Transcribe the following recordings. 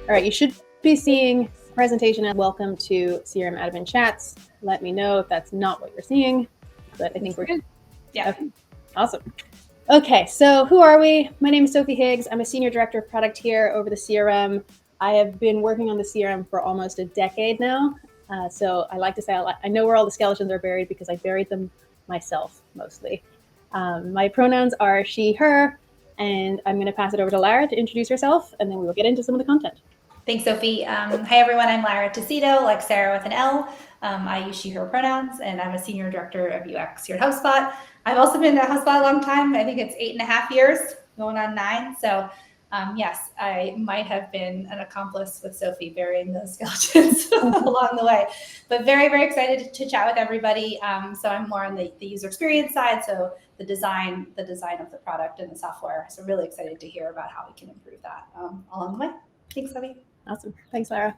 All right, you should be seeing presentation and welcome to CRM Admin Chats. Let me know if that's not what you're seeing, but I think we're good. Yeah. Okay. Awesome. Okay, so who are we? My name is Sophie Higgs. I'm a Senior Director of Product here over the CRM. I have been working on the CRM for almost a decade now. So I like to say I know where all the skeletons are buried because I buried them myself mostly. My pronouns are she, her, and I'm going to pass it over to Lara to introduce herself, and then we will get into some of the content. Thanks, Sophie. Hi, everyone. I'm Lara Tacito, like Sarah with an L. I use she, her pronouns, and I'm a Senior Director of UX here at HubSpot. I've also been at HubSpot a long time. I think it's 8.5 years, going on 9. So yes, I might have been an accomplice with Sophie burying those skeletons along the way, but very, very excited to chat with everybody. So I'm more on the user experience side. So the design of the product and the software. So really excited to hear about how we can improve that along the way. Thanks, Sophie. Awesome. Thanks, Lara.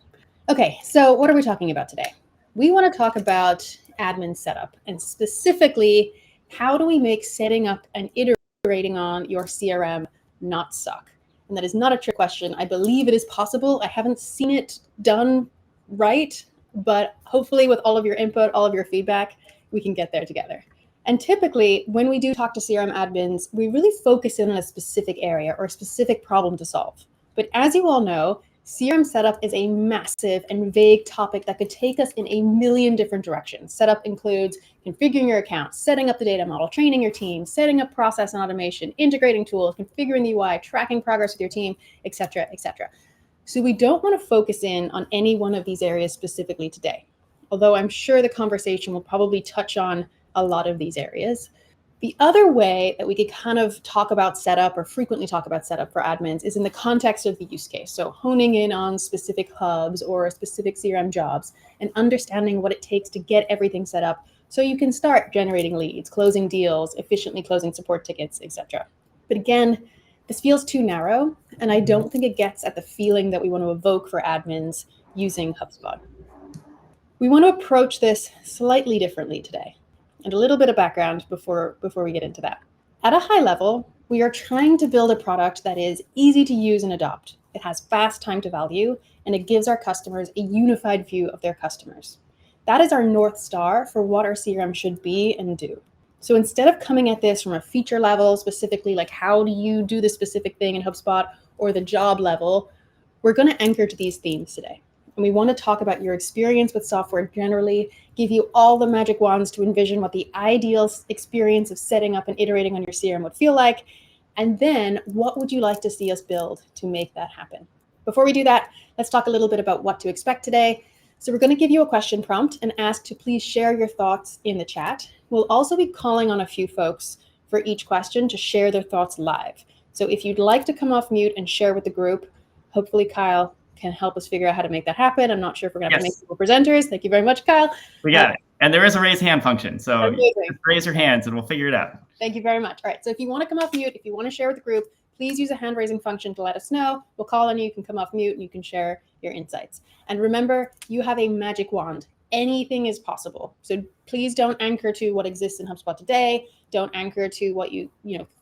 Okay, so what are we talking about today? We want to talk about admin setup, and specifically, how do we make setting up and iterating on your CRM not suck? And that is not a trick question. I believe it is possible. I haven't seen it done right, but hopefully with all of your input, all of your feedback, we can get there together. And typically, when we do talk to CRM admins, we really focus in on a specific area or a specific problem to solve. But as you all know, CRM setup is a massive and vague topic that could take us in a million different directions. Setup includes configuring your account, setting up the data model, training your team, setting up process and automation, integrating tools, configuring the UI, tracking progress with your team, etc., etc. So we don't want to focus in on any one of these areas specifically today, although I'm sure the conversation will probably touch on a lot of these areas. The other way that we could kind of talk about setup or frequently talk about setup for admins is in the context of the use case. So honing in on specific hubs or specific CRM jobs and understanding what it takes to get everything set up so you can start generating leads, closing deals, efficiently closing support tickets, etc. But again, this feels too narrow, and I don't think it gets at the feeling that we want to evoke for admins using HubSpot. We want to approach this slightly differently today. And a little bit of background before we get into that. At a high level, we are trying to build a product that is easy to use and adopt. It has fast time to value, and it gives our customers a unified view of their customers. That is our North Star for what our CRM should be and do. So instead of coming at this from a feature level, specifically like how do you do this specific thing in HubSpot or the job level, we're going to anchor to these themes today. And we want to talk about your experience with software generally, give you all the magic wands to envision what the ideal experience of setting up and iterating on your CRM would feel like, and then what would you like to see us build to make that happen? Before we do that, let's talk a little bit about what to expect today. So we're going to give you a question prompt and ask to please share your thoughts in the chat. We'll also be calling on a few folks for each question to share their thoughts live. So if you'd like to come off mute and share with the group, hopefully Kyle can help us figure out how to make that happen. I'm not sure if we're going to have to make people presenters. Thank you very much, Kyle. We got it. And there is a raise hand function. So just raise your hands and we'll figure it out. Thank you very much. All right. So if you want to come off mute, if you want to share with the group, please use a hand raising function to let us know. We'll call on you. You can come off mute and you can share your insights. And remember, you have a magic wand. Anything is possible. So please don't anchor to what exists in HubSpot today. Don't anchor to what you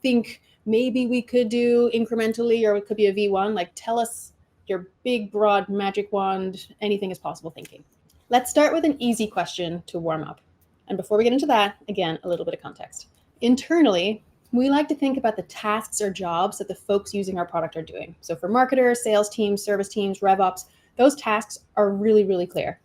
think maybe we could do incrementally, or it could be a V1. Like, tell us your big, broad magic wand, anything is possible thinking. Let's start with an easy question to warm up. And before we get into that, again, a little bit of context. Internally, we like to think about the tasks or jobs that the folks using our product are doing. So for marketers, sales teams, service teams, RevOps, those tasks are really, really clear.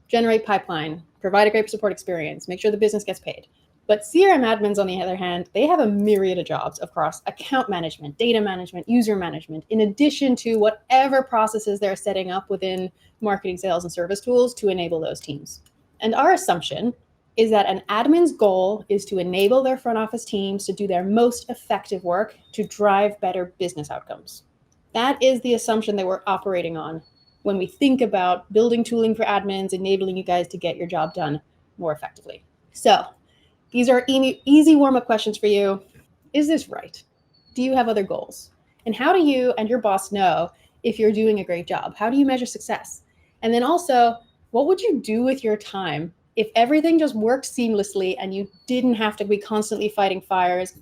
Generate pipeline, provide a great support experience, make sure the business gets paid. But CRM admins, on the other hand, they have a myriad of jobs across account management, data management, user management, in addition to whatever processes they're setting up within marketing, sales, and service tools to enable those teams. And our assumption is that an admin's goal is to enable their front office teams to do their most effective work to drive better business outcomes. That is the assumption that we're operating on when we think about building tooling for admins, enabling you guys to get your job done more effectively. So these are easy warm-up questions for you. Is this right? Do you have other goals? And how do you and your boss know if you're doing a great job? How do you measure success? And then also, what would you do with your time if everything just worked seamlessly and you didn't have to be constantly fighting fires,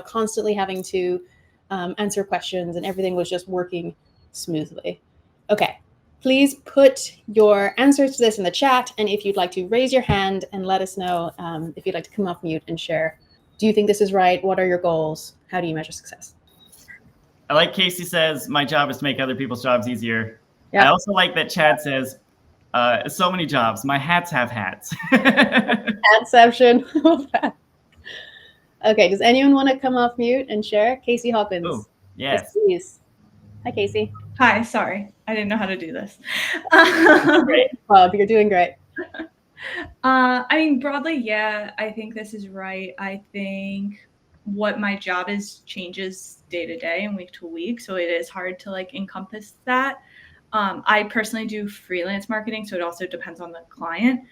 constantly having to answer questions and everything was just working smoothly? Okay. Please put your answers to this in the chat. And if you'd like to raise your hand and let us know if you'd like to come off mute and share. Do you think this is right? What are your goals? How do you measure success? I like Casey says, my job is to make other people's jobs easier. Yep. I also like that Chad says, so many jobs. My hats have hats. Hatception. Okay, does anyone want to come off mute and share? Casey Hawkins. Oh, yes. Please. Hi, Casey. Hi, sorry. I didn't know how to do this. Great, Bob, you're doing great. I mean, broadly, yeah, I think this is right. I think what my job is changes day to day and week to week. So it is hard to like encompass that. I personally do freelance marketing, so it also depends on the client.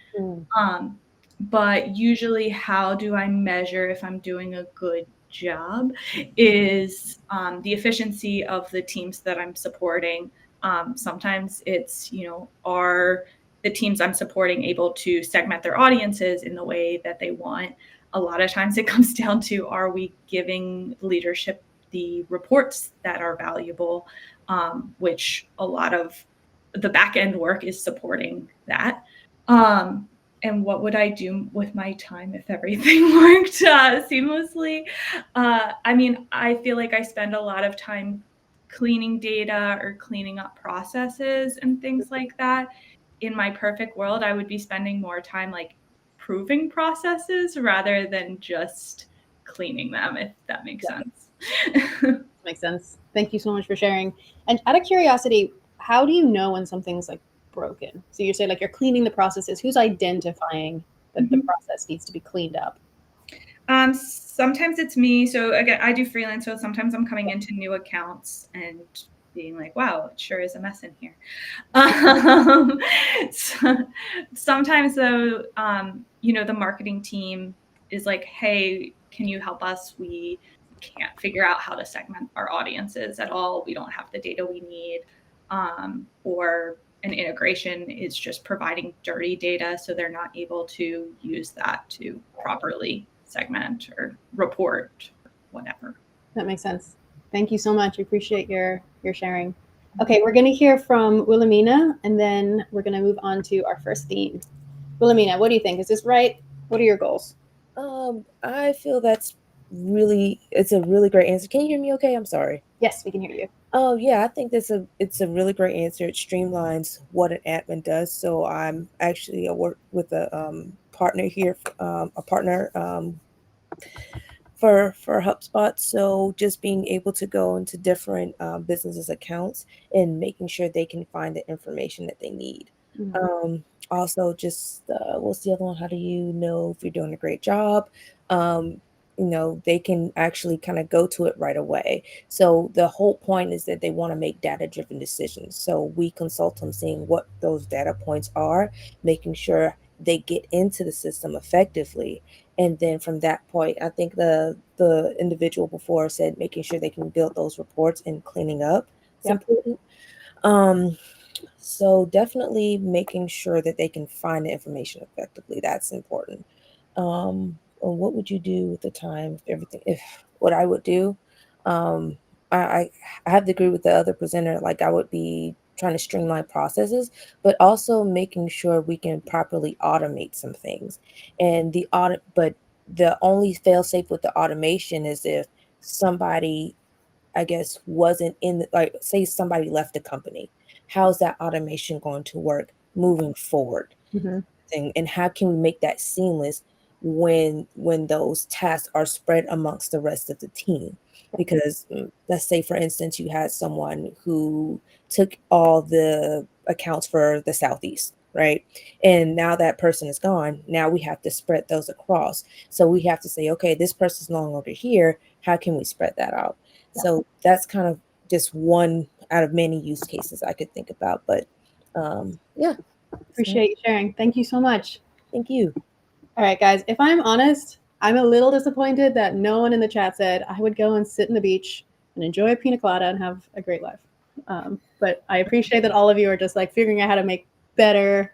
But usually how do I measure if I'm doing a good job is the efficiency of the teams that I'm supporting. Sometimes it's, are the teams I'm supporting able to segment their audiences in the way that they want? A lot of times it comes down to, are we giving leadership the reports that are valuable, which a lot of the back end work is supporting that. And what would I do with my time if everything worked seamlessly? I mean, I feel like I spend a lot of time cleaning data or cleaning up processes and things like that. In my perfect world, I would be spending more time like proving processes rather than just cleaning them, if that makes sense. Makes sense. Thank you so much for sharing. And out of curiosity, how do you know when something's like broken? So you say like you're cleaning the processes. Who's identifying that the process needs to be cleaned up? Sometimes it's me. So again, I do freelance. So sometimes I'm coming into new accounts and being like, wow, it sure is a mess in here. Sometimes though, the marketing team is like, hey, can you help us? We can't figure out how to segment our audiences at all. We don't have the data we need. Or an integration is just providing dirty data, so they're not able to use that to properly segment or report, whatever. That makes sense. Thank you so much. I appreciate your sharing. Okay, we're going to hear from Wilhelmina, and then we're going to move on to our first theme. Wilhelmina, what do you think? Is this right? What are your goals? I feel it's a really great answer. Can you hear me okay? I'm sorry. Yes, we can hear you. Oh yeah, I think it's a really great answer. It streamlines what an admin does. So I work with a partner here, for HubSpot. So just being able to go into different businesses' accounts and making sure they can find the information that they need. Also, just what's the other one? How do you know if you're doing a great job? They can actually kind of go to it right away. So the whole point is that they want to make data-driven decisions. So we consult them seeing what those data points are, making sure they get into the system effectively. And then from that point, I think the individual before said making sure they can build those reports and cleaning up is important. So definitely making sure that they can find the information effectively. That's important. What would you do with the time what I would do? I have to agree with the other presenter. Like I would be trying to streamline processes, but also making sure we can properly automate some things. And but the only fail safe with the automation is if somebody, I guess, wasn't say somebody left the company. How's that automation going to work moving forward? And how can we make that seamless when those tasks are spread amongst the rest of the team? Because let's say, for instance, you had someone who took all the accounts for the Southeast, right? And now that person is gone. Now we have to spread those across. So we have to say, okay, this person's no longer here. How can we spread that out? So that's kind of just one out of many use cases I could think about. But yeah. Appreciate you sharing. Thank you so much. Thank you. All right, guys, if I'm honest, I'm a little disappointed that no one in the chat said I would go and sit in the beach and enjoy a pina colada and have a great life. But I appreciate that all of you are just like figuring out how to make better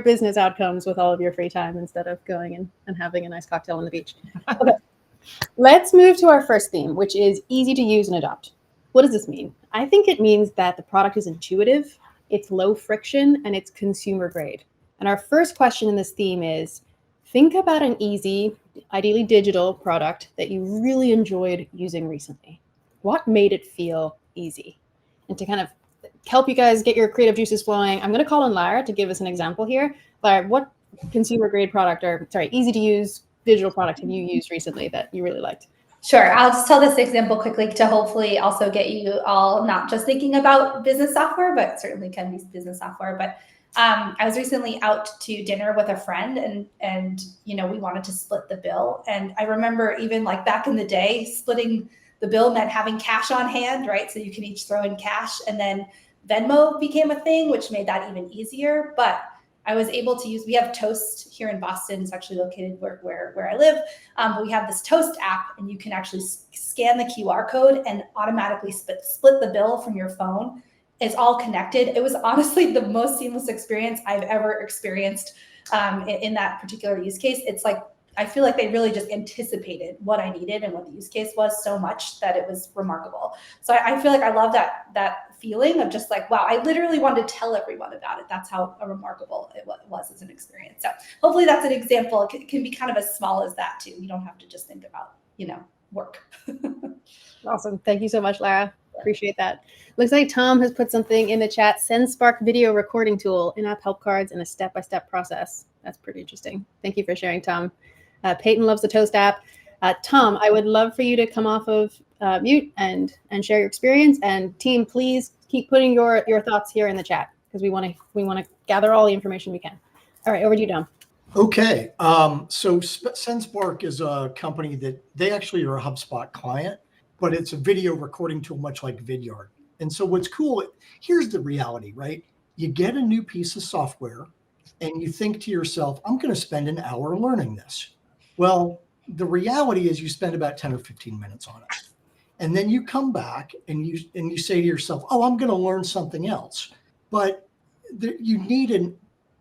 business outcomes with all of your free time instead of going and having a nice cocktail on the beach. Okay, let's move to our first theme, which is easy to use and adopt. What does this mean? I think it means that the product is intuitive it's low friction, and it's consumer grade. And our first question in this theme is, think about an easy, ideally digital product that you really enjoyed using recently. What made it feel easy? And to kind of help you guys get your creative juices flowing, I'm going to call on Lara to give us an example here. Lara, what consumer grade product, or sorry, easy to use digital product have you used recently that you really liked? Sure. I'll just tell this example quickly to hopefully also get you all not just thinking about business software, but certainly can be business software. But I was recently out to dinner with a friend, and we wanted to split the bill. And I remember even like back in the day, splitting the bill meant having cash on hand, right? So you can each throw in cash, and then Venmo became a thing, which made that even easier. But I was able to we have Toast here in Boston. It's actually located where I live. But we have this Toast app, and you can actually scan the QR code and automatically split the bill from your phone. It's all connected. It was honestly the most seamless experience I've ever experienced in that particular use case. It's like, I feel like they really just anticipated what I needed and what the use case was so much that it was remarkable. So I feel like I love that feeling of just like, wow, I literally wanted to tell everyone about it. That's how remarkable it was as an experience. So hopefully that's an example. It can be kind of as small as that too. You don't have to just think about, work. Awesome. Thank you so much, Lara. Appreciate that. Looks like Tom has put something in the chat. SendSpark video recording tool, in-app help cards, and a step-by-step process. That's pretty interesting. Thank you for sharing, Tom. Peyton loves the Toast app. Tom, I would love for you to come off of mute and share your experience. And team, please keep putting your thoughts here in the chat, because we want to gather all the information we can. All right, over to you, Tom. Okay. So SendSpark is a company that they actually are a HubSpot client, but it's a video recording tool, much like Vidyard. And so what's cool, here's the reality, right? You get a new piece of software and you think to yourself, I'm going to spend an hour learning this. Well, the reality is you spend about 10 or 15 minutes on it. And then you come back and you say to yourself, oh, I'm going to learn something else. But you need an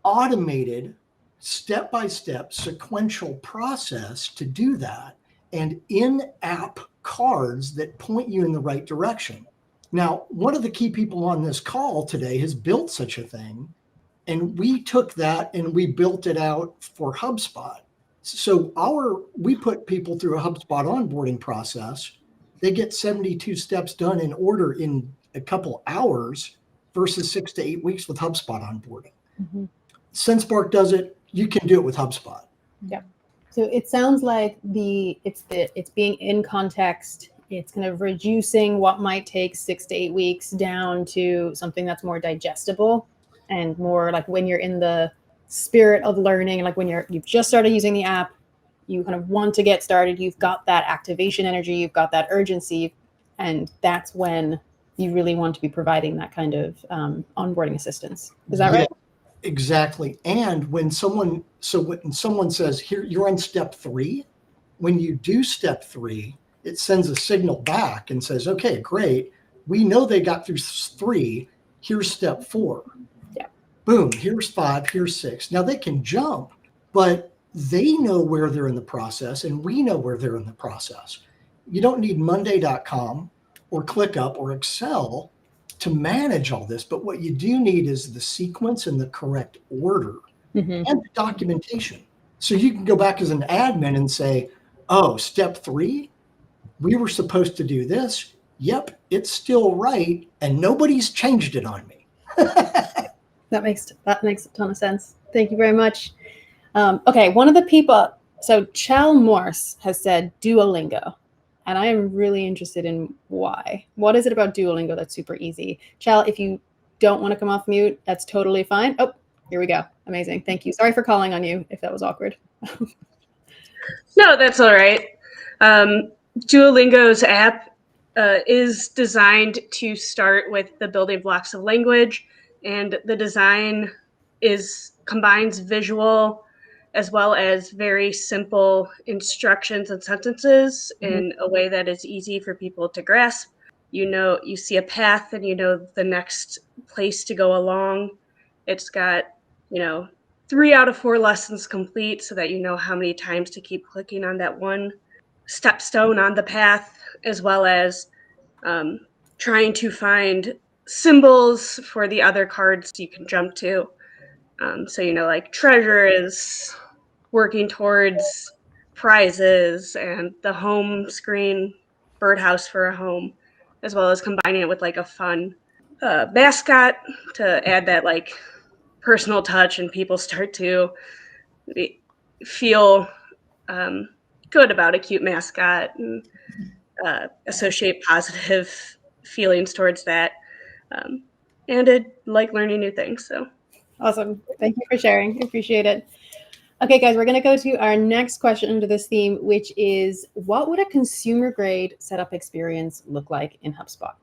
automated, step-by-step sequential process to do that, and in-app cards that point you in the right direction. Now, one of the key people on this call today has built such a thing, and we took that and we built it out for HubSpot. So we put people through a HubSpot onboarding process. They get 72 steps done in order in a couple hours versus 6 to 8 weeks with HubSpot onboarding. Mm-hmm. SendSpark does it. You can do it with HubSpot. Yeah. So it sounds like it's being in context. It's kind of reducing what might take 6 to 8 weeks down to something that's more digestible and more like when you're in the spirit of learning, like when you've just started using the app, you kind of want to get started. You've got that activation energy, you've got that urgency, and that's when you really want to be providing that kind of onboarding assistance. Is that right? Exactly. And when someone says, here, you're on step 3, when you do step 3, it sends a signal back and says, okay, great. We know they got through 3. Here's step 4. Yeah. Boom. Here's 5. Here's 6. Now they can jump, but they know where they're in the process and we know where they're in the process. You don't need Monday.com or ClickUp or Excel to manage all this, but what you do need is the sequence and the correct order and the documentation. So you can go back as an admin and say, oh, step 3, we were supposed to do this. Yep, it's still right. And nobody's changed it on me. That makes a ton of sense. Thank you very much. Okay, one of the people, so Chal Morse has said Duolingo. And I am really interested in why. What is it about Duolingo that's super easy? Chal, if you don't want to come off mute, that's totally fine. Oh, here we go. Amazing. Thank you. Sorry for calling on you if that was awkward. No, that's all right. Duolingo's app is designed to start with the building blocks of language, and the design combines visual as well as very simple instructions and sentences in a way that is easy for people to grasp. You see a path and you know the next place to go along. It's got, 3 out of 4 lessons complete so that you know how many times to keep clicking on that one stepstone on the path, as well as trying to find symbols for the other cards you can jump to. So, like treasure is working towards prizes, and the home screen, birdhouse for a home, as well as combining it with like a fun mascot to add that like personal touch, and people start to feel good about a cute mascot and associate positive feelings towards that. And I like learning new things. So awesome. Thank you for sharing. Appreciate it. Okay, guys, we're going to go to our next question under this theme, which is, what would a consumer grade setup experience look like in HubSpot?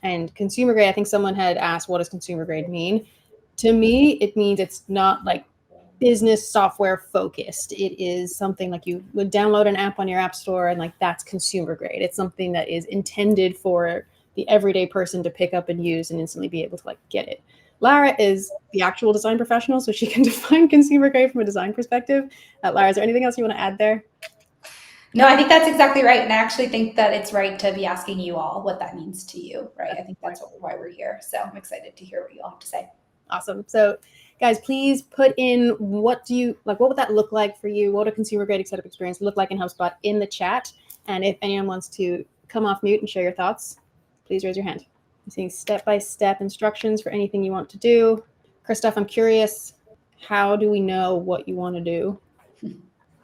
And consumer grade, I think someone had asked, what does consumer grade mean? To me, it means it's not like business software focused. It is something like you would download an app on your app store, and like that's consumer grade. It's something that is intended for the everyday person to pick up and use and instantly be able to like get it. Lara is the actual design professional, so she can define consumer grade from a design perspective. Lara, is there anything else you want to add there? No, I think that's exactly right. And I actually think that it's right to be asking you all what that means to you, right? I think that's why we're here. So I'm excited to hear what you all have to say. Awesome. So guys, please put in what would that look like for you? What would a consumer grade setup experience look like in HubSpot in the chat? And if anyone wants to come off mute and share your thoughts, please raise your hand. I'm seeing step-by-step instructions for anything you want to do. Christoph, I'm curious, how do we know what you want to do?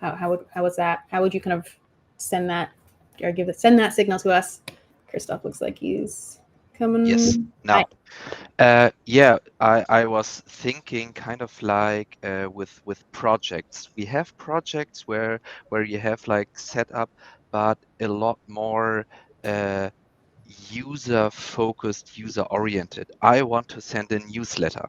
How would you kind of send that or send that signal to us? Christoph looks like he's coming. Yes. Now, I was thinking kind of like with projects. We have projects where you have like setup, but a lot more user-focused, user-oriented. I want to send a newsletter.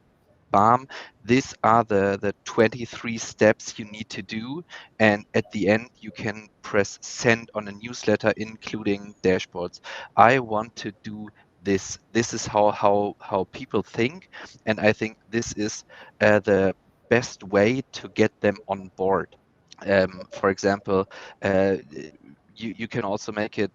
Bam, these are the 23 steps you need to do, and at the end you can press send on a newsletter, including dashboards. I want to do this. This is how people think, and I think this is the best way to get them on board. For example, you can also make it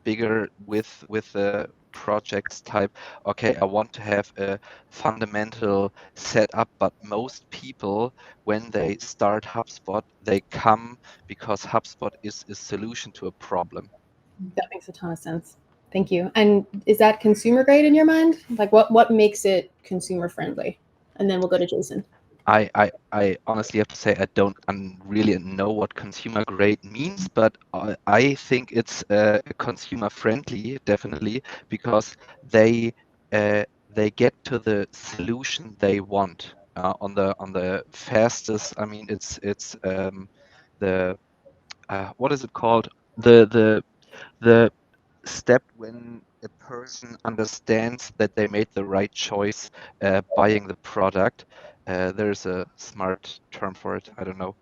bigger with the projects type. Okay, I want to have a fundamental setup, but most people, when they start HubSpot, they come because HubSpot is a solution to a problem. That makes a ton of sense. Thank you. And is that consumer grade in your mind? Like what makes it consumer friendly? And then we'll go to Jason. I honestly have to say I don't really know what consumer grade means, but I think it's consumer friendly, definitely, because they get to the solution they want on the fastest. I mean, it's the what is it called, the step when a person understands that they made the right choice buying the product. There's a smart term for it. I don't know.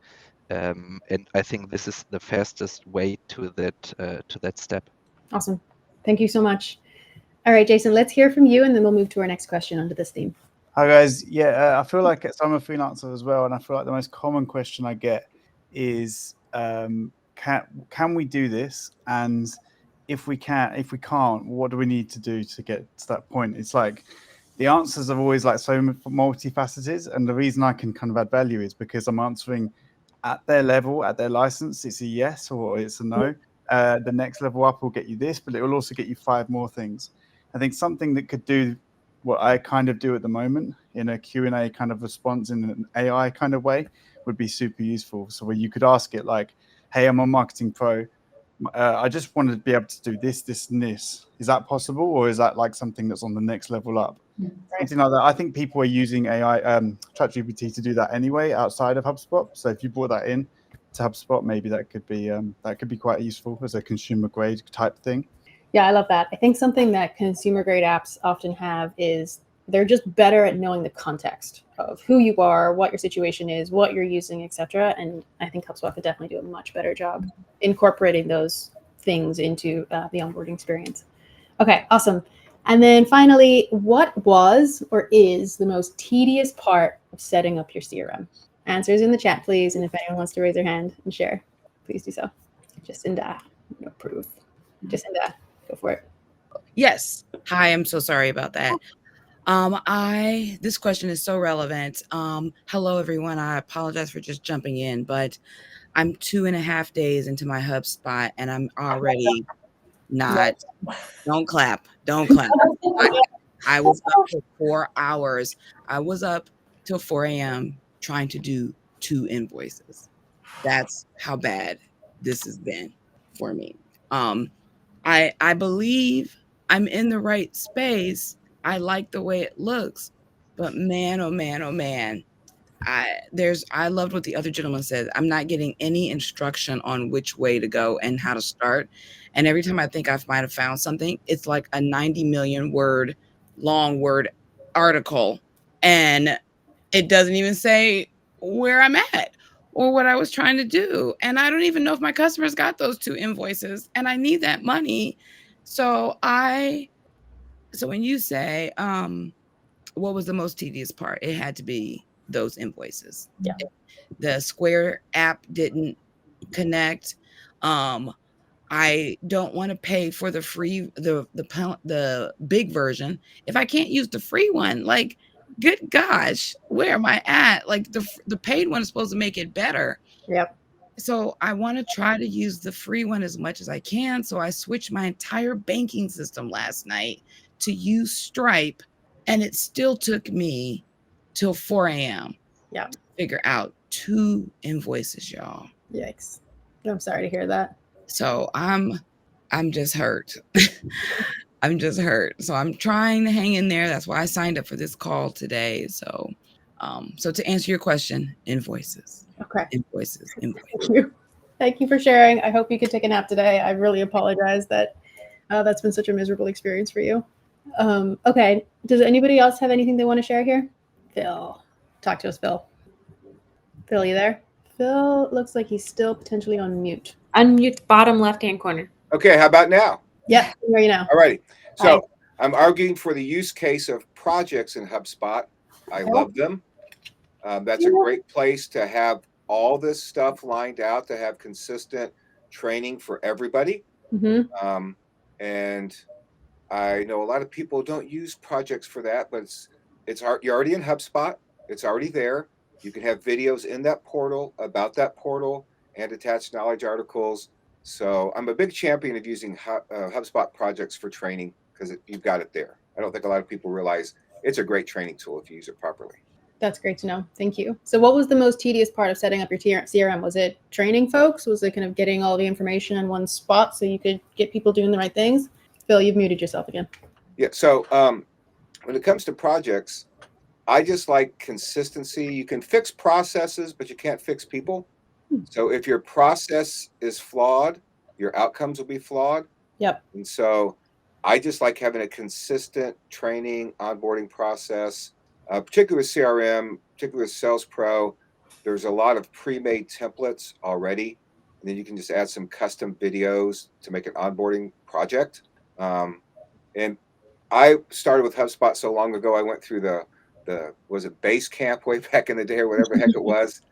And I think this is the fastest way to that step. Awesome. Thank you so much. All right, Jason, let's hear from you, and then we'll move to our next question under this theme. Hi, guys. Yeah, I feel like I'm a freelancer as well, and I feel like the most common question I get is, can we do this? And if we can't, what do we need to do to get to that point? It's like the answers are always like so multifaceted, and the reason I can kind of add value is because I'm answering at their level, at their license. It's a yes or it's a no. The next level up will get you this, but it will also get you 5 more things. I think something that could do what I kind of do at the moment in a Q&A kind of response in an AI kind of way would be super useful. So where you could ask it like, hey, I'm a marketing pro. I just wanted to be able to do this, this, and this. Is that possible? Or is that like something that's on the next level up? Something like that. I think people are using AI, ChatGPT to do that anyway outside of HubSpot. So if you brought that in to HubSpot, maybe that could be quite useful as a consumer grade type thing. Yeah, I love that. I think something that consumer grade apps often have is they're just better at knowing the context of who you are, what your situation is, what you're using, etc. And I think HubSpot could definitely do a much better job incorporating those things into the onboarding experience. Okay, awesome. And then finally, what was or is the most tedious part of setting up your CRM? Answers in the chat, please. And if anyone wants to raise their hand and share, please do so. Jacinda, approve. Jacinda, go for it. Yes. Hi, I'm so sorry about that. This question is so relevant. Hello everyone. I apologize for just jumping in, but I'm 2.5 days into my HubSpot and I'm already not, don't clap. I was up for 4 hours. I was up till 4 a.m. trying to do 2 invoices. That's how bad this has been for me. I believe I'm in the right space. I like the way it looks, but man, oh man, oh man. I loved what the other gentleman said. I'm not getting any instruction on which way to go and how to start. And every time I think I might have found something, it's like a 90 million long word article. And it doesn't even say where I'm at or what I was trying to do. And I don't even know if my customers got those 2 invoices and I need that money. So when you say, what was the most tedious part? It had to be those invoices. Yeah. The Square app didn't connect. I don't want to pay for the free, the big version if I can't use the free one. Like, good gosh, where am I at? Like the paid one is supposed to make it better. Yep. So I want to try to use the free one as much as I can. So I switched my entire banking system last night to use Stripe, and it still took me till 4 a.m. Yeah. to figure out 2 invoices, y'all. Yikes. I'm sorry to hear that. So I'm just hurt. I'm just hurt. So I'm trying to hang in there. That's why I signed up for this call today. So to answer your question, invoices. Okay. Invoices. Thank you. Thank you for sharing. I hope you could take a nap today. I really apologize that that's been such a miserable experience for you. Okay. Does anybody else have anything they want to share here? Phil, talk to us, Phil. Phil, you there? Phil looks like he's still potentially on mute. Unmute bottom left-hand corner. Okay, how about now? Yeah, I hear you now. All righty. So Hi. I'm arguing for the use case of projects in HubSpot. I love them. That's a great place to have all this stuff lined out, to have consistent training for everybody. Mm-hmm. And I know a lot of people don't use projects for that, but you're already in HubSpot. It's already there. You can have videos in that portal about that portal and attach knowledge articles. So I'm a big champion of using HubSpot projects for training because you've got it there. I don't think a lot of people realize it's a great training tool if you use it properly. That's great to know. Thank you. So what was the most tedious part of setting up your CRM? Was it training folks? Was it kind of getting all the information in one spot so you could get people doing the right things? Phil, you've muted yourself again. Yeah. So when it comes to projects, I just like consistency. You can fix processes, but you can't fix people. So if your process is flawed, your outcomes will be flawed. Yep. And so I just like having a consistent training, onboarding process, particularly with CRM, particularly with Sales Pro. There's a lot of pre-made templates already. And then you can just add some custom videos to make an onboarding project. And I started with HubSpot so long ago, I went through was it Base Camp way back in the day or whatever the heck it was,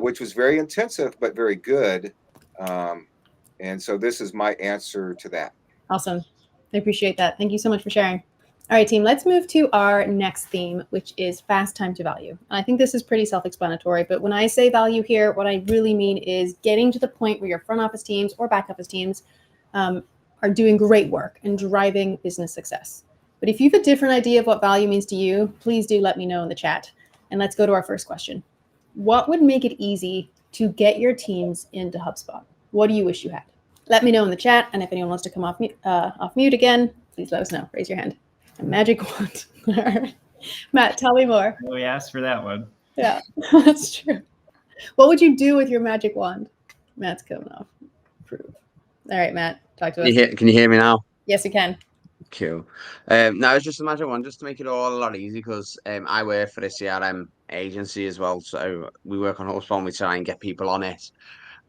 which was very intensive, but very good. And so this is my answer to that. Awesome. I appreciate that. Thank you so much for sharing. All right, team, let's move to our next theme, which is fast time to value. And I think this is pretty self-explanatory, but when I say value here, what I really mean is getting to the point where your front office teams or back office teams are doing great work and driving business success. But if you have a different idea of what value means to you, please do let me know in the chat. And let's go to our first question. What would make it easy to get your teams into HubSpot? What do you wish you had? Let me know in the chat. And if anyone wants to come off mute again, please let us know. Raise your hand. A magic wand. All right. Matt, tell me more. We asked for that one. Yeah, that's true. What would you do with your magic wand? Matt's coming off. Prove. All right, Matt, talk to us. Can you hear me now? Yes, you can. Cool. No, it's just a magic one, just to make it all a lot easier, because I work for a CRM agency as well, so we work on HubSpot and we try and get people on it.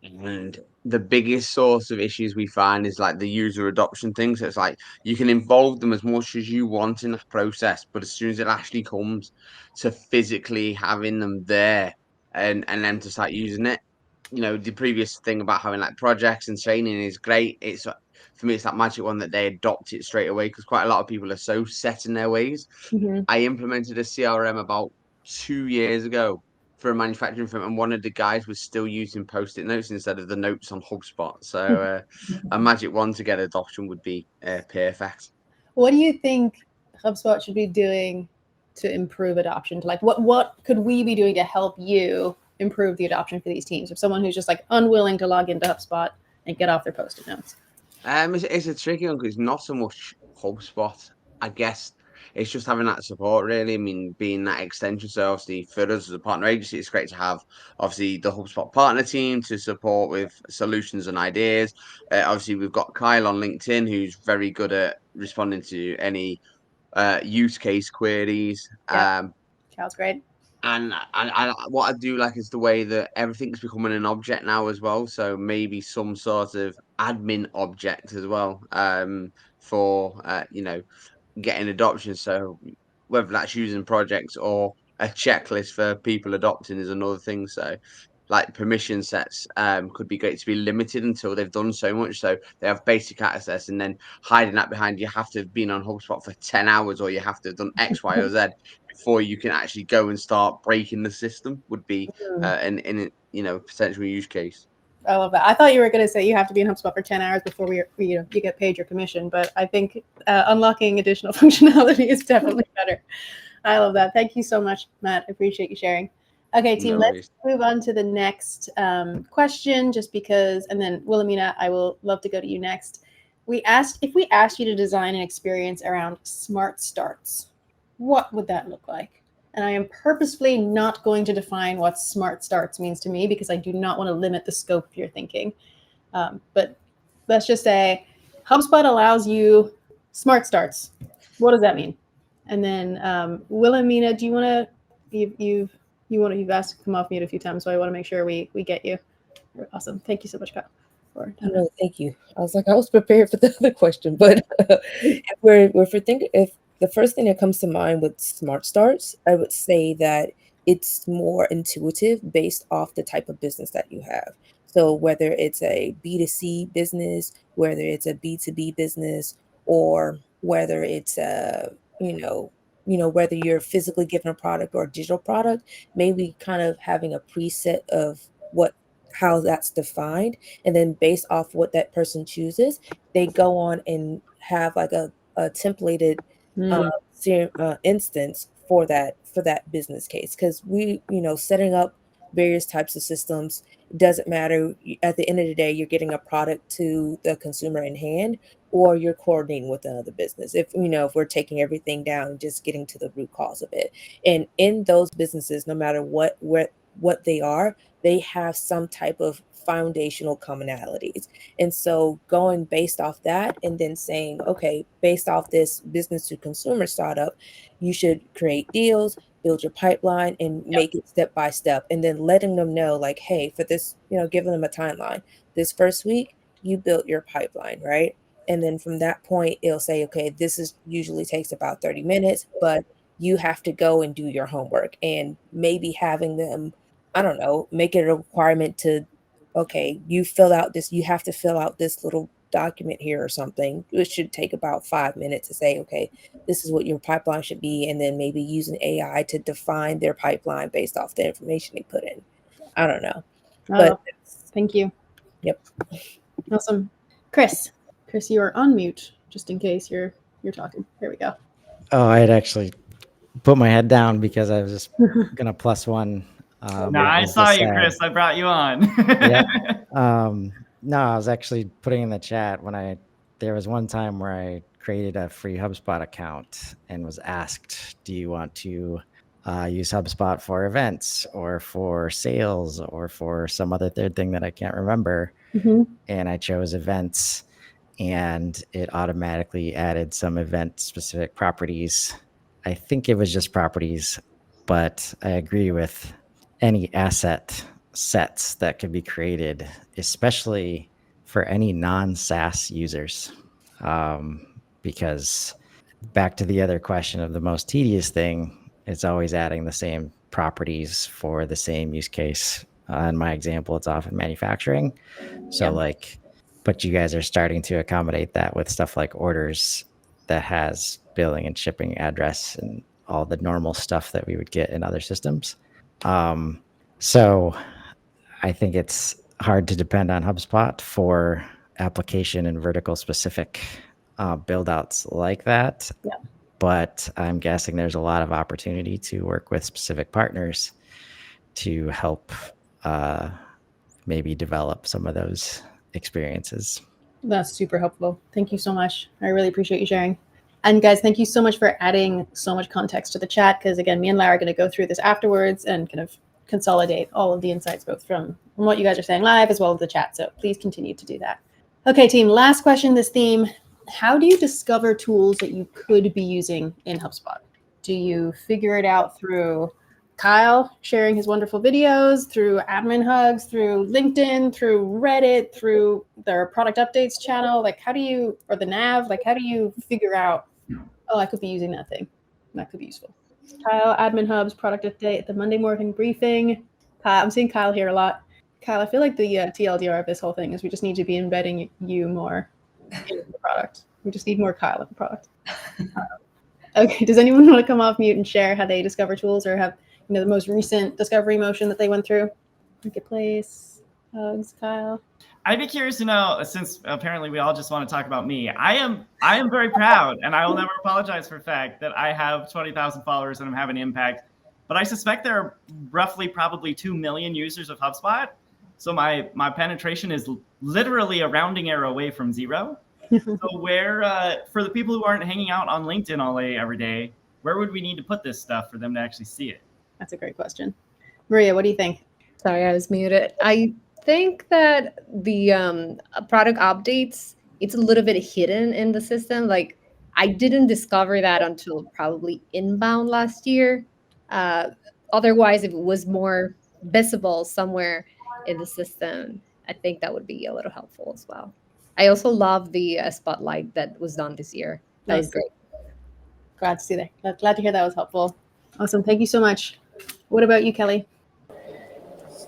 And the biggest source of issues we find is like the user adoption thing. So it's like you can involve them as much as you want in the process, but as soon as it actually comes to physically having them there and them to start using it, the previous thing about having like projects and training is great. It's for me, it's that magic one that they adopt it straight away, because quite a lot of people are so set in their ways. Mm-hmm. I implemented a CRM about 2 years ago for a manufacturing firm, and one of the guys was still using post-it notes instead of the notes on HubSpot. So a magic one to get adoption would be perfect. What do you think HubSpot should be doing to improve adoption? Like, what could we be doing to help you improve the adoption for these teams? Or someone who's just like unwilling to log into HubSpot and get off their post-it notes. It's a tricky one, because not so much HubSpot. I guess it's just having that support, really. I mean, being that extension. So obviously for us as a partner agency, it's great to have obviously the HubSpot partner team to support with solutions and ideas. Obviously we've got Kyle on LinkedIn, who's very good at responding to any use case queries. Kyle's great. And what I do like is the way that everything's becoming an object now as well. So maybe some sort of admin object as well, for getting adoption. So whether that's using projects or a checklist for people adopting is another thing. So like permission sets could be great to be limited until they've done so much. So they have basic access, and then hiding that behind you have to have been on HubSpot for 10 hours, or you have to have done X, Y, or Z before you can actually go and start breaking the system, would be an potential use case. I love that. I thought you were going to say you have to be in HubSpot for 10 hours before you get paid your commission, but I think unlocking additional functionality is definitely better. I love that. Thank you so much, Matt. I appreciate you sharing. Okay, team, let's move on to the next question, just because, and then Wilhelmina, I will love to go to you next. If we asked you to design an experience around smart starts, what would that look like? And I am purposefully not going to define what smart starts means to me, because I do not want to limit the scope of your thinking. But let's just say HubSpot allows you smart starts. What does that mean? And then Wilhelmina, do you want to, you've asked to come off mute a few times, so I want to make sure we get you. You're awesome. Thank you so much, Kyle. No, thank you. I was prepared for the other question, but if the first thing that comes to mind with smart starts, I would say that it's more intuitive based off the type of business that you have. So whether it's a B2C business, whether it's a B2B business, or whether it's whether you're physically given a product or a digital product, maybe kind of having a preset of how that's defined, and then based off what that person chooses, they go on and have like a templated instance for that business case. Because setting up various types of systems, doesn't matter. At the end of the day, you're getting a product to the consumer in hand, or you're coordinating with another business. If we're taking everything down and just getting to the root cause of it, and in those businesses, no matter what they are, they have some type of foundational commonalities. And so going based off that, and then saying, okay, based off this business to consumer startup, you should create deals, build your pipeline, and make it step by step. And then letting them know, like, hey, for this, giving them a timeline. This first week, you built your pipeline, right? And then from that point, it'll say, okay, usually takes about 30 minutes, but you have to go and do your homework. And maybe having them, I don't know, make it a requirement to, okay, you have to fill out this little document here or something. It should take about 5 minutes to say, okay, this is what your pipeline should be. And then maybe using AI to define their pipeline based off the information they put in. I don't know. But thank you. Yep. Awesome. Chris, you are on mute, just in case you're talking. Here we go. Oh, I had actually put my head down because I was just gonna plus one. No, I saw you, Chris. I brought you on. Yeah. No, I was actually putting in the chat there was one time where I created a free HubSpot account and was asked, do you want to use HubSpot for events or for sales or for some other third thing that I can't remember? Mm-hmm. And I chose events, and it automatically added some event specific properties. I think it was just properties, but I agree with any asset sets that could be created, especially for any non-SaaS users. Because back to the other question of the most tedious thing, it's always adding the same properties for the same use case In my example, it's often manufacturing. So but you guys are starting to accommodate that with stuff like orders that has billing and shipping address and all the normal stuff that we would get in other systems. So I think it's hard to depend on HubSpot for application and vertical specific build outs like that. Yeah. But I'm guessing there's a lot of opportunity to work with specific partners to help maybe develop some of those experiences. That's super helpful. Thank you so much. I really appreciate you sharing. And guys, thank you so much for adding so much context to the chat, because again, me and Lara are going to go through this afterwards and kind of consolidate all of the insights, both from what you guys are saying live as well as the chat. So please continue to do that. Okay, team, last question, this theme. How do you discover tools that you could be using in HubSpot? Do you figure it out through Kyle sharing his wonderful videos, through admin hugs, through LinkedIn, through Reddit, through their product updates channel? Like, how do you, or the nav, like, how do you figure out, oh, I could be using that thing. That could be useful. Kyle, admin hubs, product update, the Monday morning briefing. Kyle, I'm seeing Kyle here a lot. Kyle, I feel like the TLDR of this whole thing is we just need to be embedding you more in the product. We just need more Kyle in the product. Okay, does anyone want to come off mute and share how they discover tools or have the most recent discovery motion that they went through? Marketplace, hugs, Kyle. I'd be curious to know, since apparently we all just want to talk about me. I am very proud, and I will never apologize for the fact that I have 20,000 followers and I'm having an impact. But I suspect there are roughly probably 2 million users of HubSpot. So my penetration is literally a rounding error away from zero. So where, for the people who aren't hanging out on LinkedIn all day, every day, where would we need to put this stuff for them to actually see it? That's a great question. Maria, what do you think? Sorry, I was muted. I think that the product updates, it's a little bit hidden in the system. Like, I didn't discover that until probably inbound last year. Otherwise, if it was more visible somewhere in the system, I think that would be a little helpful as well. I also love the spotlight that was done this year. That was great. Glad to see that. Glad to hear that was helpful. Awesome. Thank you so much. What about you, Kelly?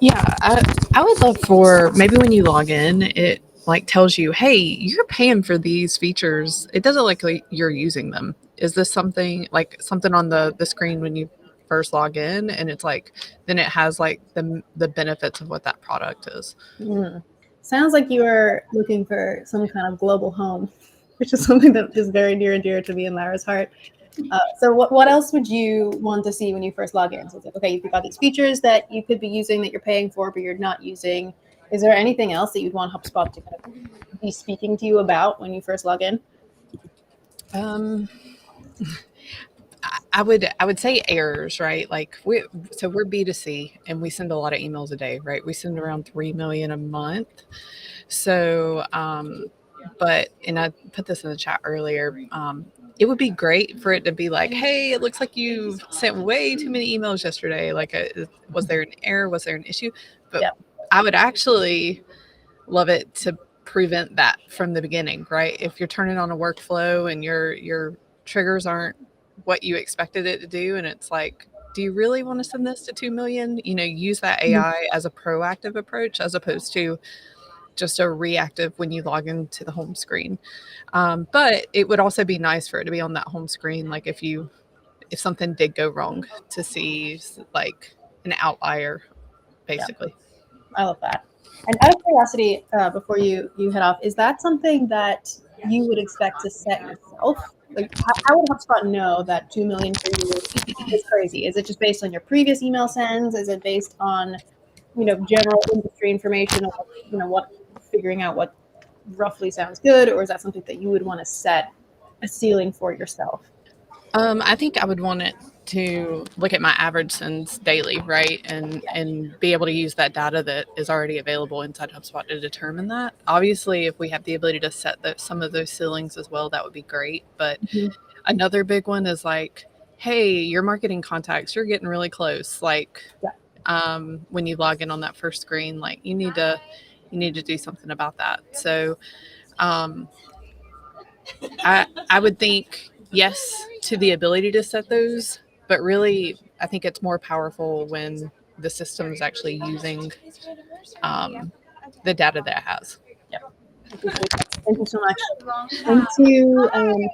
Yeah, I would love for maybe when you log in, it like tells you, hey, you're paying for these features. It doesn't look like you're using them. Is this something on the screen when you first log in? And it's like, then it has like the benefits of what that product is. Sounds like you are looking for some kind of global home, which is something that is very near and dear to me and Lara's heart. So what else would you want to see when you first log in? So it's like, okay, you've got these features that you could be using that you're paying for, but you're not using. Is there anything else that you'd want HubSpot to kind of be speaking to you about when you first log in? I would say errors, right? Like we're B2C and we send a lot of emails a day, right? We send around 3 million a month. So, and I put this in the chat earlier, it would be great for it to be like, hey, it looks like you sent way too many emails yesterday. Like, was there an error? Was there an issue? But yeah. I would actually love it to prevent that from the beginning, right? If you're turning on a workflow and your triggers aren't what you expected it to do, and it's like, do you really want to send this to 2 million? Use that AI as a proactive approach as opposed to just a reactive when you log into the home screen. But it would also be nice for it to be on that home screen. Like if something did go wrong, to see like an outlier, basically. Yeah. I love that. And out of curiosity, before you head off, is that something that you would expect to set yourself? Like, how would HubSpot know that 2 million for you is crazy? Is it just based on your previous email sends? Is it based on, general industry information, or, figuring out what roughly sounds good? Or is that something that you would want to set a ceiling for yourself? I think I would want it to look at my average sends daily, right? And be able to use that data that is already available inside HubSpot to determine that. Obviously, if we have the ability to set some of those ceilings as well, that would be great. But another big one is like, hey, your marketing contacts, you're getting really close. Like, when you log in on that first screen, like you need to do something about that. So, I would think yes to the ability to set those, but really I think it's more powerful when the system is actually using the data that it has. Thank you so much. And to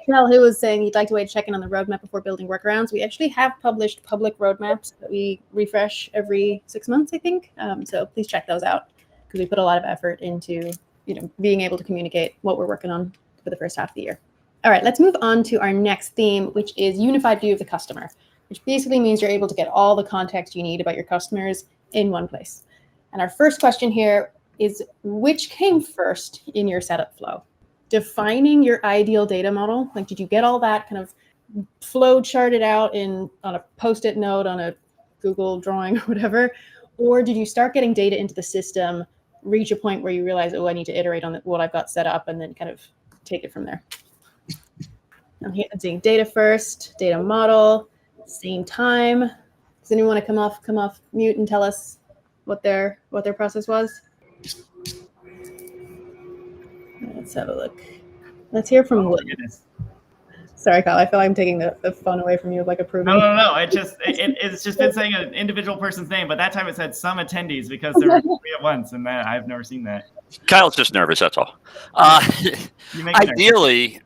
Kel, who was saying he'd like to wait to check in on the roadmap before building workarounds, we actually have published public roadmaps that we refresh every 6 months, I think. So please check those out because we put a lot of effort into being able to communicate what we're working on for the first half of the year. All right, let's move on to our next theme, which is unified view of the customer, which basically means you're able to get all the context you need about your customers in one place. And our first question here is, which came first in your setup flow? Defining your ideal data model, like did you get all that kind of flow charted out on a Post-it note, on a Google drawing or whatever? Or did you start getting data into the system, reach a point where you realize, oh, I need to iterate on what I've got set up, and then kind of take it from there? I'm seeing data first, data model, same time. Does anyone want to come off mute and tell us what their process was? Let's have a look. Let's hear from Wood. Sorry, Kyle. I feel like I'm taking the fun away from you of like approving. No. It's just been saying an individual person's name, but that time it said some attendees because there were 3 at once, and I've never seen that. Kyle's just nervous. That's all. Ideally,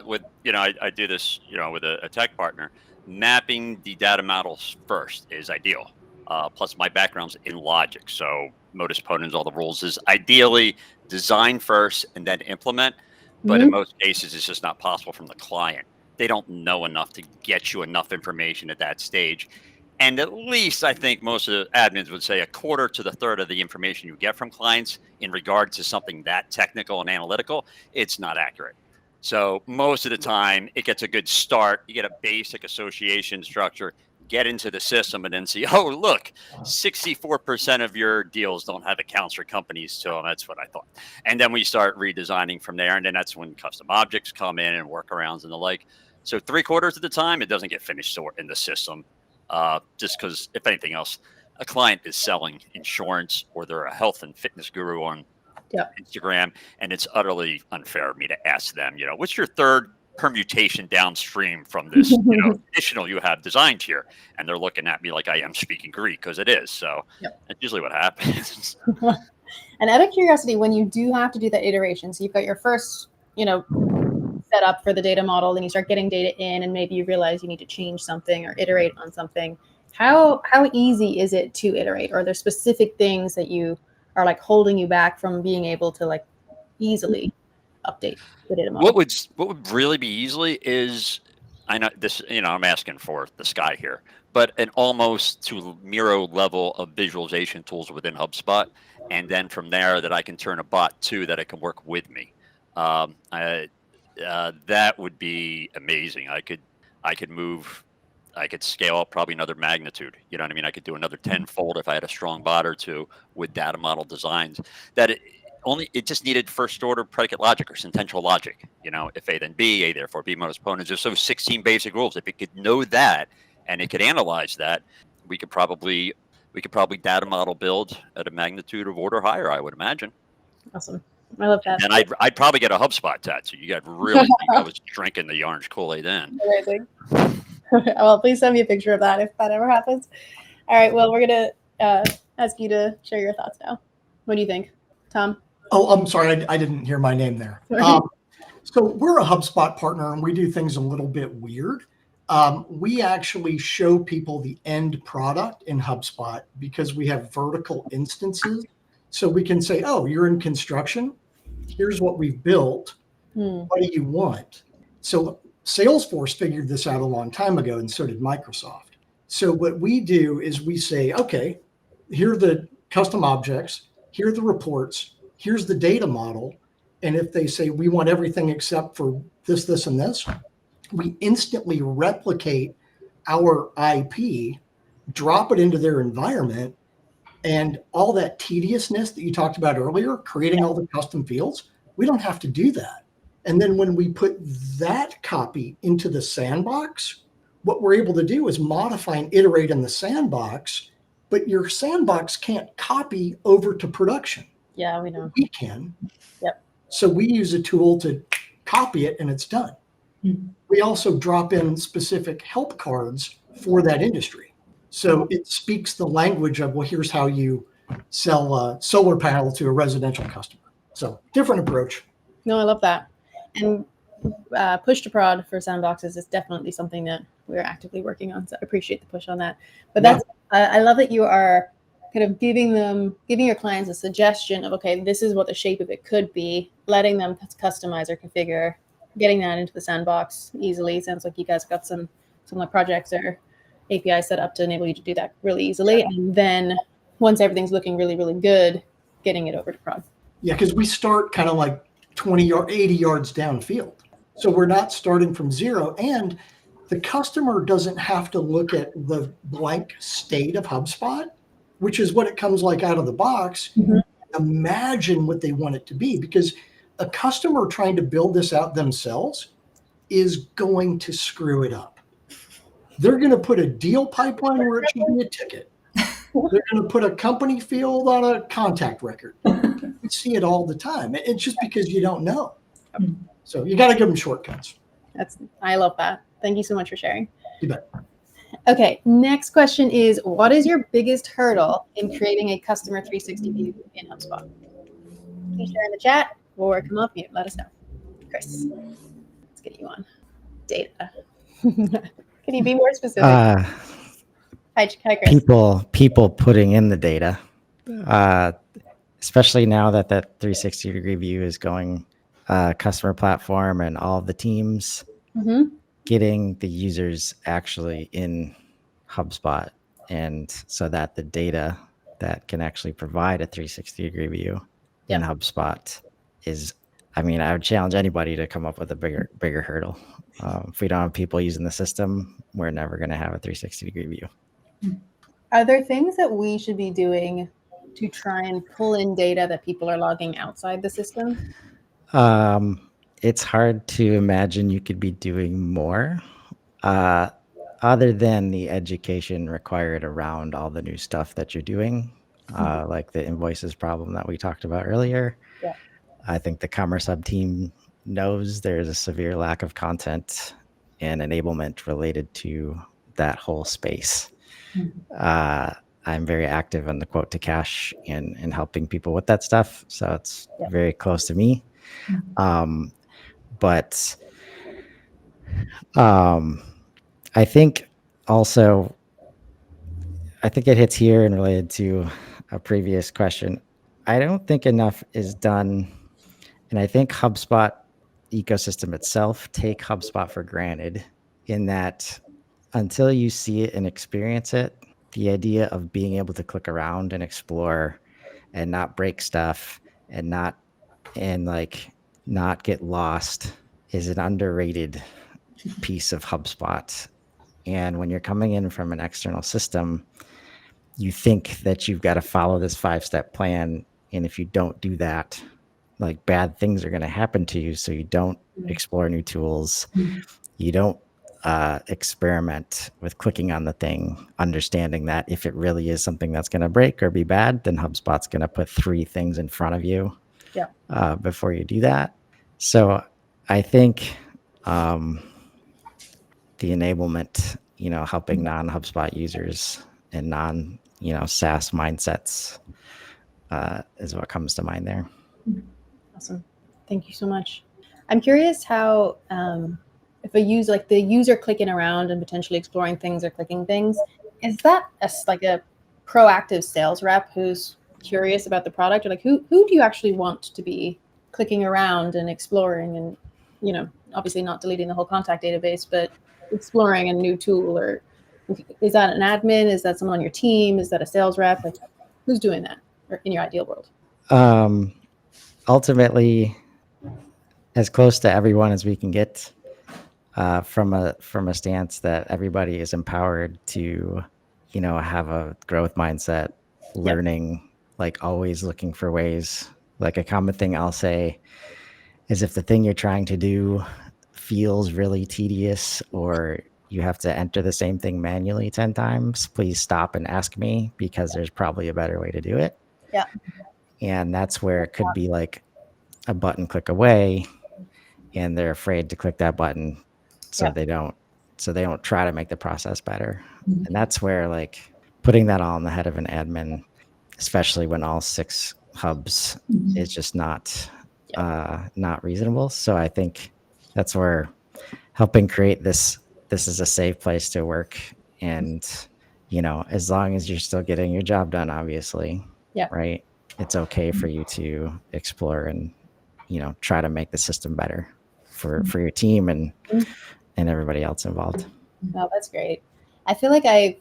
with I do this with a tech partner. Mapping the data models first is ideal. Plus, my background's in logic, so modus ponens, all the rules is ideally design first and then implement. But in most cases, it's just not possible from the client. They don't know enough to get you enough information at that stage. And at least I think most of the admins would say a quarter to the third of the information you get from clients in regard to something that technical and analytical, it's not accurate. So most of the time it gets a good start. You get a basic association structure, get into the system and then see, oh, look, 64% of your deals don't have accounts for companies. So that's what I thought. And then we start redesigning from there. And then that's when custom objects come in and workarounds and the like. So 3/4 of the time, it doesn't get finished in the system. Just because, if anything else, a client is selling insurance or they're a health and fitness guru on Instagram. And it's utterly unfair of me to ask them, what's your third permutation downstream from this additional you have designed here? And they're looking at me like I am speaking Greek, because it is. So that's usually what happens. And out of curiosity, when you do have to do that iteration, so you've got your first, set up for the data model, then you start getting data in, and maybe you realize you need to change something or iterate on something. How easy is it to iterate? Or are there specific things that you are like holding you back from being able to like easily update the data model? What would really be easily is, I know this, I'm asking for the sky here, but an almost to Miro level of visualization tools within HubSpot. And then from there that I can turn a bot to that it can work with me. That would be amazing. I could scale up probably another magnitude. You know what I mean? I could do another 10-fold if I had a strong bot or two with data model designs. It just needed first order predicate logic or sentential logic. If A then B, A therefore B modus ponens. There's those 16 basic rules. If it could know that and it could analyze that, we could probably data model build at a magnitude of order higher, I would imagine. Awesome. I love that. And I'd probably get a HubSpot tattoo. You got really think I was drinking the orange Kool-Aid then. Amazing. Well, please send me a picture of that if that ever happens. All right. Well, we're going to ask you to share your thoughts now. What do you think, Tom? Oh, I'm sorry. I didn't hear my name there. So we're a HubSpot partner, and we do things a little bit weird. We actually show people the end product in HubSpot because we have vertical instances. So we can say, oh, you're in construction. Here's what we've built. What do you want? So Salesforce figured this out a long time ago, and so did Microsoft. So what we do is we say, okay, here are the custom objects. Here are the reports. Here's the data model. And if they say, we want everything except for this, this, and this, we instantly replicate our IP, drop it into their environment, and all that tediousness that you talked about earlier, creating all the custom fields, we don't have to do that. And then when we put that copy into the sandbox, what we're able to do is modify and iterate in the sandbox, but your sandbox can't copy over to production. Yeah, we know. We can. Yep. So we use a tool to copy it and it's done. We also drop in specific help cards for that industry. So it speaks the language of, well, here's how you sell a solar panel to a residential customer. So different approach. No, I love that. And push to prod for sandboxes is definitely something that we're actively working on. So I appreciate the push on that. But that's, I love that you are kind of giving your clients a suggestion of, okay, this is what the shape of it could be, letting them customize or configure, getting that into the sandbox easily. Sounds like you guys got some like projects or API set up to enable you to do that really easily. And then once everything's looking really, really good, getting it over to prod. Yeah, because we start kind of like 20 or 80 yards downfield. So we're not starting from zero. And the customer doesn't have to look at the blank state of HubSpot, which is what it comes like out of the box. Mm-hmm. Imagine what they want it to be, because a customer trying to build this out themselves is going to screw it up. They're going to put a deal pipeline where it should be a ticket. They're going to put a company field on a contact record. You see it all the time. It's just because you don't know. So you got to give them shortcuts. I love that. Thank you so much for sharing. You bet. Okay, next question is, what is your biggest hurdle in creating a customer 360 view in HubSpot? Can you share in the chat or come off mute? Let us know. Chris, let's get you on. Data. Can you be more specific? Hi, Chris. People putting in the data, especially now that 360-degree view is going customer platform and all the teams, getting the users actually in HubSpot, and so that the data that can actually provide a 360-degree view in HubSpot is, I mean, I would challenge anybody to come up with a bigger hurdle. If we don't have people using the system, we're never going to have a 360-degree view. Are there things that we should be doing to try and pull in data that people are logging outside the system? It's hard to imagine you could be doing more, other than the education required around all the new stuff that you're doing, like the invoices problem that we talked about earlier. Yeah. I think the Commerce Hub team knows there's a severe lack of content and enablement related to that whole space. I'm very active on the quote to cash and helping people with that stuff. So it's very close to me. But I think also, I think it hits here and related to a previous question. I don't think enough is done. And I think HubSpot ecosystem itself take HubSpot for granted, in that until you see it and experience it, the idea of being able to click around and explore and not break stuff and not get lost is an underrated piece of HubSpot. And when you're coming in from an external system, you think that you've got to follow this 5-step plan. And if you don't do that, like, bad things are going to happen to you. So you don't explore new tools. You don't experiment with clicking on the thing, understanding that if it really is something that's going to break or be bad, then HubSpot's going to put 3 things in front of you before you do that. So I think the enablement, helping non-HubSpot users and SaaS mindsets is what comes to mind there. Awesome. Thank you so much. I'm curious how, if a user, like the user clicking around and potentially exploring things or clicking things, is that like a proactive sales rep who's curious about the product? Or like who do you actually want to be clicking around and exploring and, obviously not deleting the whole contact database, but exploring a new tool? Or is that an admin? Is that someone on your team? Is that a sales rep? Like, who's doing that in your ideal world? Ultimately, as close to everyone as we can get, from a stance that everybody is empowered to, have a growth mindset, learning, like always looking for ways. Like, a common thing I'll say is, if the thing you're trying to do feels really tedious, or you have to enter the same thing manually 10 times, please stop and ask me, because there's probably a better way to do it. Yeah. And that's where it could be like a button click away, and they're afraid to click that button, so they don't so they don't try to make the process better. And that's where like putting that all in the head of an admin, especially when all 6 hubs, is just not reasonable. So I think that's where helping create this is a safe place to work, and as long as you're still getting your job done, obviously, right, it's okay for you to explore and try to make the system better for your team and everybody else involved. Oh, that's great. I feel like I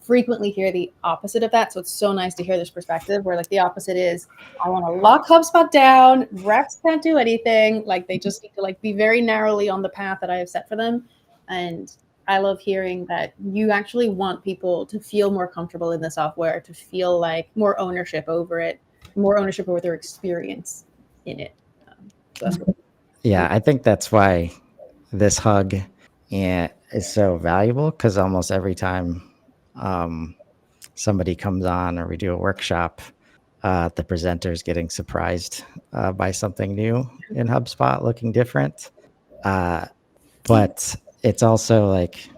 frequently hear the opposite of that. So it's so nice to hear this perspective where like the opposite is, I want to lock HubSpot down. Reps can't do anything. Like they just need to like be very narrowly on the path that I have set for them. And I love hearing that you actually want people to feel more comfortable in the software, to feel like more ownership over it, more ownership over their experience in it. So that's cool. Yeah, I think that's why this hug is so valuable, because almost every time somebody comes on or we do a workshop, the presenter is getting surprised by something new in HubSpot looking different. But it's also like,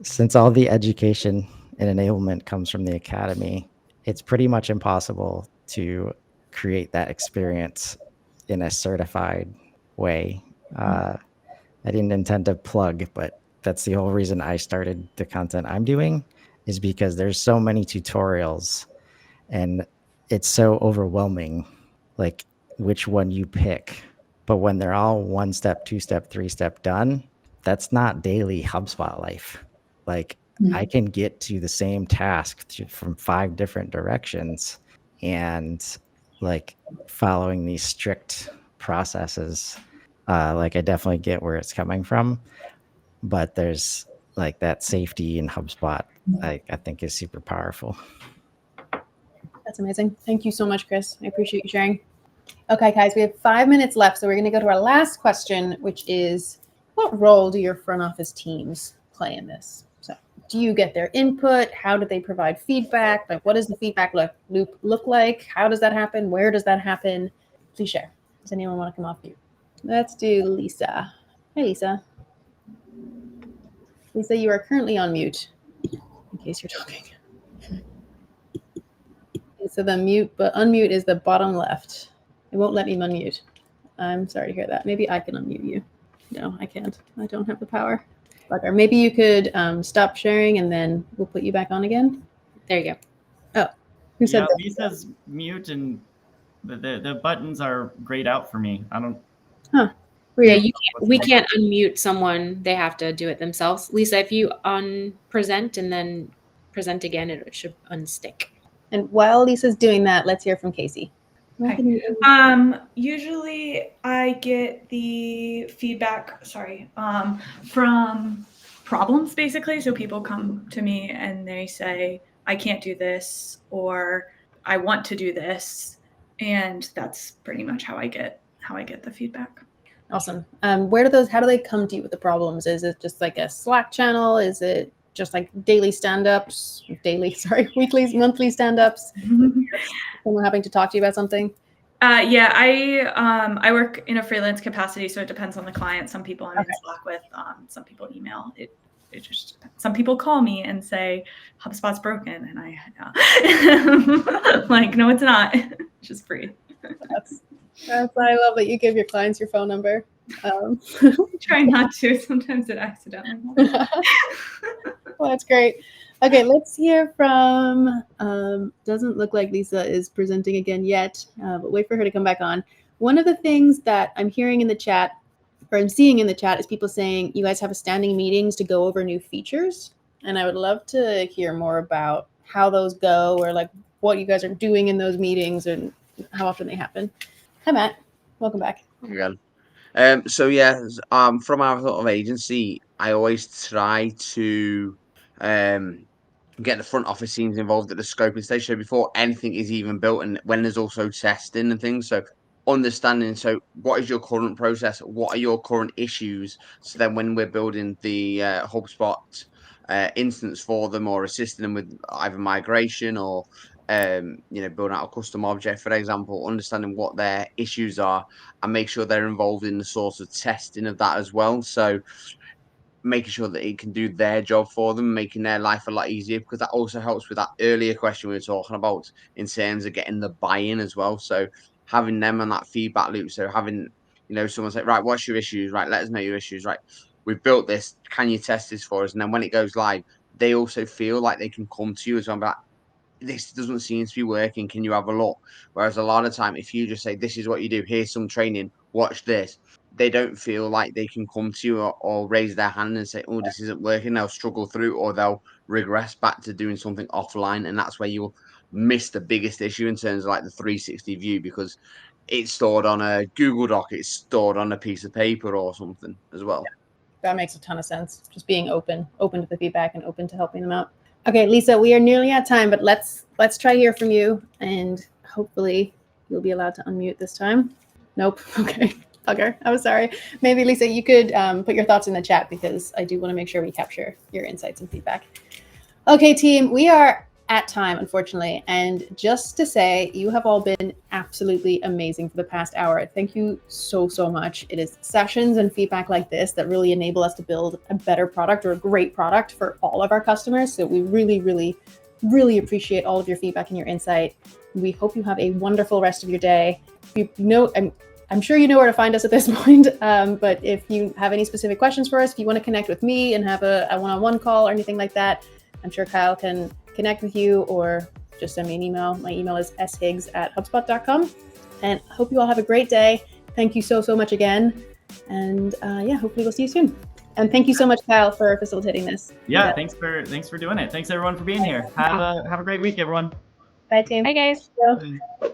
since all the education and enablement comes from the academy, it's pretty much impossible to create that experience in a certified way. I didn't intend to plug, but that's the whole reason I started the content I'm doing, is because there's so many tutorials and it's so overwhelming, like which one you pick. But when they're all 1 step, 2 step, 3 step done, that's not daily HubSpot life. Like I can get to the same task from 5 different directions, and like following these strict processes. Like I definitely get where it's coming from, but there's like that safety in HubSpot, I think is super powerful. That's amazing. Thank you so much, Chris. I appreciate you sharing. Okay, guys, we have 5 minutes left. So we're going to go to our last question, which is, what role do your front office teams play in this? So do you get their input? How do they provide feedback? Like, what does the feedback loop look like? How does that happen? Where does that happen? Please share. Does anyone want to come off mute? Let's do Lisa. Hi, Lisa. Lisa, you are currently on mute, in case you're talking. Okay, so the mute, but unmute is the bottom left. It won't let me unmute. I'm sorry to hear that. Maybe I can unmute you. No, I can't. I don't have the power. Or maybe you could stop sharing and then we'll put you back on again. There you go. Oh, who said that? Lisa's mute and the buttons are grayed out for me. I don't. Huh. Yeah, we can't unmute someone. They have to do it themselves. Lisa, if you unpresent and then present again, it should unstick. And while Lisa's doing that, let's hear from Casey. Okay. Usually I get the feedback, from problems basically. So people come to me and they say, I can't do this, or I want to do this. And that's pretty much how I get the feedback. Awesome. How do they come to you with the problems? Is it just like a Slack channel? Is it just like weekly stand-ups? Someone having to talk to you about something? Yeah, I work in a freelance capacity, so it depends on the client. Some people I'm in Slack with, some people email. It just depends. Some people call me and say HubSpot's broken, and I like, no, it's not. It's just free. That's I love that you give your clients your phone number. Try not to. Sometimes it accidentally. Well, that's great. Okay, let's hear from, doesn't look like Lisa is presenting again yet, but wait for her to come back on. One of the things that I'm hearing in the chat, or I'm seeing in the chat, is people saying you guys have a standing meetings to go over new features. And I would love to hear more about how those go, or like what you guys are doing in those meetings and how often they happen. Hi, Matt. Welcome back. Again. So yeah, from our sort of agency, I always try to get the front office teams involved at the scoping stage. So before anything is even built, and when there's also testing and things. So understanding, so what is your current process? What are your current issues? So then when we're building the HubSpot instance for them, or assisting them with either migration or building out a custom object, for example, understanding what their issues are and make sure they're involved in the sort of testing of that as well. So making sure that it can do their job for them, making their life a lot easier, because that also helps with that earlier question we were talking about in terms of getting the buy-in as well. So having them on that feedback loop, so having, you know, someone say, right, what's your issues? Right, let us know your issues. Right, we've built this. Can you test this for us? And then when it goes live, they also feel like they can come to you as well, and be like, this doesn't seem to be working. Can you have a look? Whereas a lot of time, if you just say, this is what you do, here's some training, watch this, they don't feel like they can come to you or raise their hand and say, oh, this isn't working. They'll struggle through, or they'll regress back to doing something offline. And that's where you'll miss the biggest issue in terms of like the 360 view, because it's stored on a Google Doc, it's stored on a piece of paper or something as well. That makes a ton of sense. Just being open to the feedback and open to helping them out. Okay, Lisa, we are nearly at time, but let's try to hear from you, and hopefully you'll be allowed to unmute this time. Nope. Okay. Bugger. I'm sorry. Maybe Lisa, you could put your thoughts in the chat, because I do want to make sure we capture your insights and feedback. Okay, team, we are at time, unfortunately. And just to say, you have all been absolutely amazing for the past hour. Thank you so, so much. It is sessions and feedback like this that really enable us to build a better product, or a great product for all of our customers. So we really, really, really appreciate all of your feedback and your insight. We hope you have a wonderful rest of your day. You know, I'm sure you know where to find us at this point, but if you have any specific questions for us, if you want to connect with me and have a one-on-one call or anything like that, I'm sure Kyle can connect with you, or just send me an email. My email is shiggs@hubspot.com. And I hope you all have a great day. Thank you so, so much again. And yeah, hopefully we'll see you soon. And thank you so much, Kyle, for facilitating this. Yeah, thanks for doing it. Thanks everyone for being here. Have a great week, everyone. Bye, team. Bye, guys. Bye.